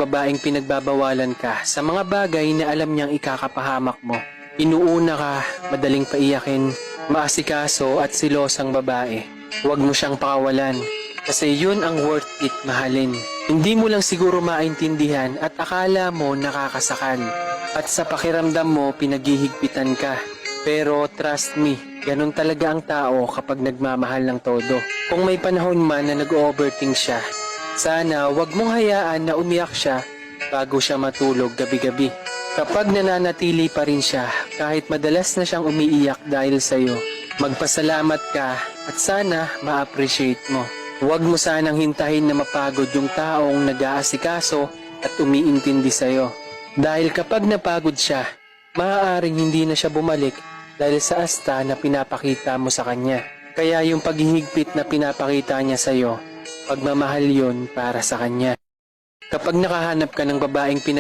babaeng pinagbabawalan ka sa mga bagay na alam niyang ikakapahamak mo. Inuuna ka, madaling paiyakin, maasikaso at silosang babae. Huwag mo siyang pakawalan kasi yun ang worth it mahalin. Hindi mo lang siguro maintindihan at akala mo nakakasakal. At sa pakiramdam mo pinaghihigpitan ka. Pero trust me, ganun talaga ang tao kapag nagmamahal ng todo. Kung may panahon man na nag-overthink siya, sana wag mong hayaan na umiyak siya bago siya matulog gabi-gabi. Kapag nananatili pa rin siya kahit madalas na siyang umiiyak dahil sa'yo, magpasalamat ka at sana ma-appreciate mo. Huwag mo sanang hintahin na mapagod yung taong nag-aasikaso at umiintindi sa'yo. Dahil kapag napagod siya, maaaring hindi na siya bumalik dahil sa asta na pinapakita mo sa kanya. Kaya yung paghihigpit na pinapakita niya sa'yo, pagmamahal yun para sa kanya. Kapag nakahanap ka ng babaeng